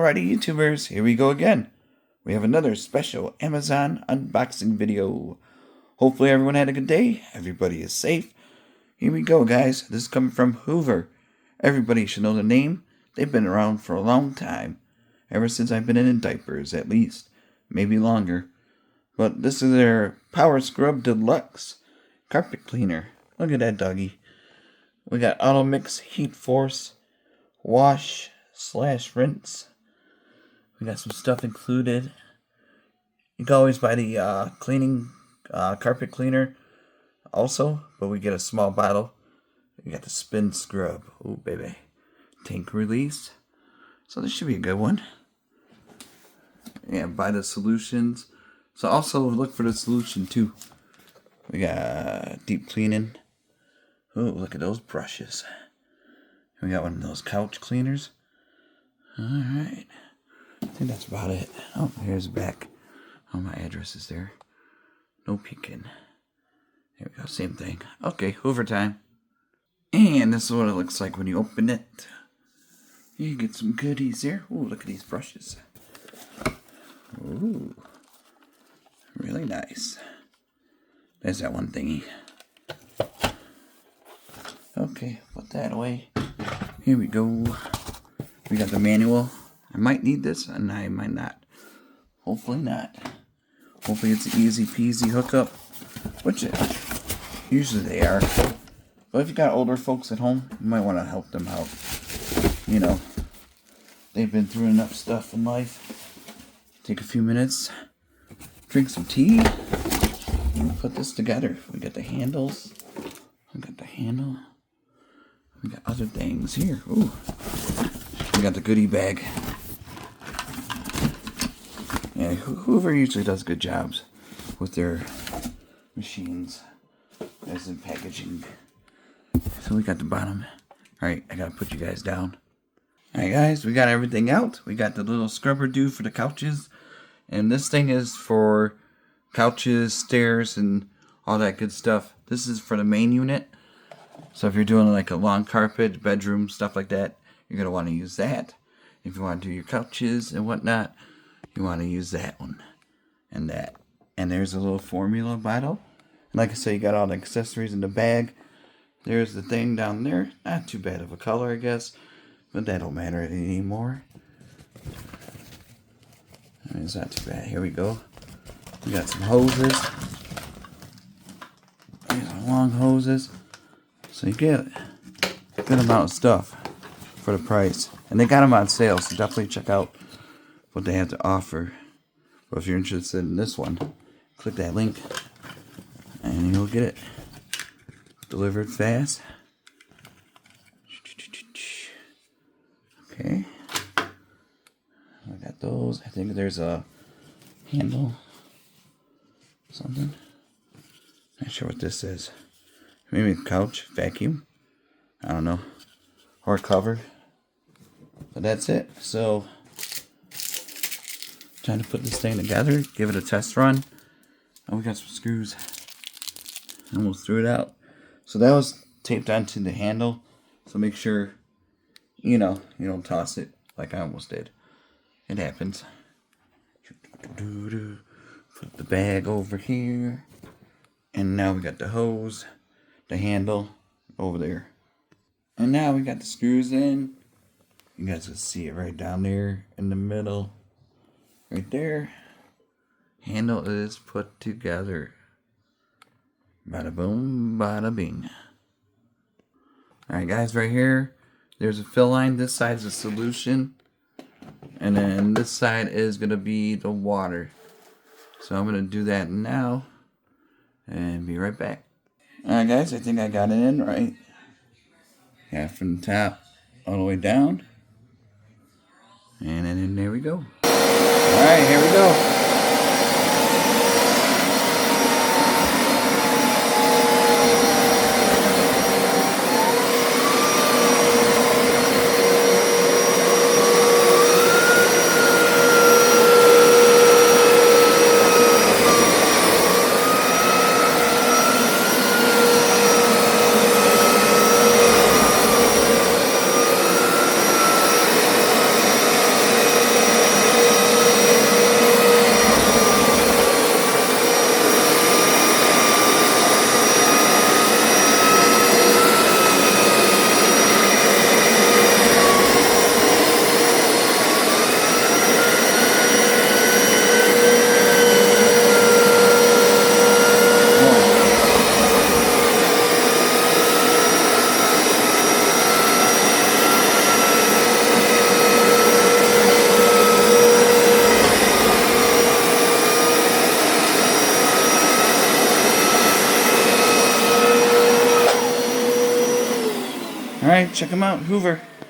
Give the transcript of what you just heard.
Alrighty, YouTubers, here we go again. We have another special Amazon unboxing video. Hopefully everyone had a good day. Everybody is safe. Here we go, guys. This is coming from Hoover. Everybody should know the name. They've been around for a long time. Ever since I've been in diapers, at least. Maybe longer. But this is their PowerScrub Deluxe carpet cleaner. Look at that doggy. We got auto mix, heat force, wash / rinse. We got some stuff included. You can always buy the cleaning carpet cleaner also, but we get a small bottle. We got the spin scrub. Oh baby. Tank release. So this should be a good one. Yeah, buy the solutions. So also look for the solution too. We got deep cleaning. Oh, look at those brushes. We got one of those couch cleaners. Alright. I think that's about it. Oh, here's the back. Oh, my address is there. No peeking. There we go. Same thing. Okay, Hoover time. And this is what it looks like when you open it. You get some goodies here. Ooh, look at these brushes. Ooh. Really nice. There's that one thingy. Okay, put that away. Here we go. We got the manual. I might need this, and I might not. Hopefully not. Hopefully it's an easy peasy hookup, which usually they are. But if you got older folks at home, you might want to help them out. You know, they've been through enough stuff in life. Take a few minutes, drink some tea, and put this together. We got the handles. We got the handle. We got other things here. Ooh. We got the goodie bag. Yeah, Hoover usually does good jobs with their machines as in packaging. So we got the bottom. Alright, I gotta put you guys down. Alright guys, we got everything out. We got the little scrubber do for the couches. And this thing is for couches, stairs, and all that good stuff. This is for the main unit. So if you're doing like a long carpet, bedroom, stuff like that, you're going to want to use that. If you want to do your couches and whatnot, you want to use that one and that. And there's a little formula bottle. And like I say, you got all the accessories in the bag. There's the thing down there. Not too bad of a color, I guess. But that don't matter anymore. It's not too bad. Here we go. We got some hoses. These are long hoses. So you get a good amount of stuff for the price. And they got them on sale, so definitely check out what they have to offer. But if you're interested in this one, click that link and you'll get it delivered fast. Okay. I got those. I think there's a handle. Something. Not sure what this is. Maybe a couch, vacuum. I don't know. Or cover. But that's it. So, trying to put this thing together. Give it a test run. Oh, we got some screws. Almost threw it out. So that was taped onto the handle. So make sure, you know, you don't toss it like I almost did. It happens. Put the bag over here. And now we got the hose, the handle over there. And now we got the screws in. You guys can see it right down there in the middle. Right there. Handle is put together. Bada boom, bada bing. Alright guys, right here, there's a fill line. This side is a solution. And then this side is going to be the water. So I'm going to do that now. And be right back. Alright guys, I think I got it in right. Half from the top all the way down. And then there we go. Alright, here we go. Alright, check them out, Hoover.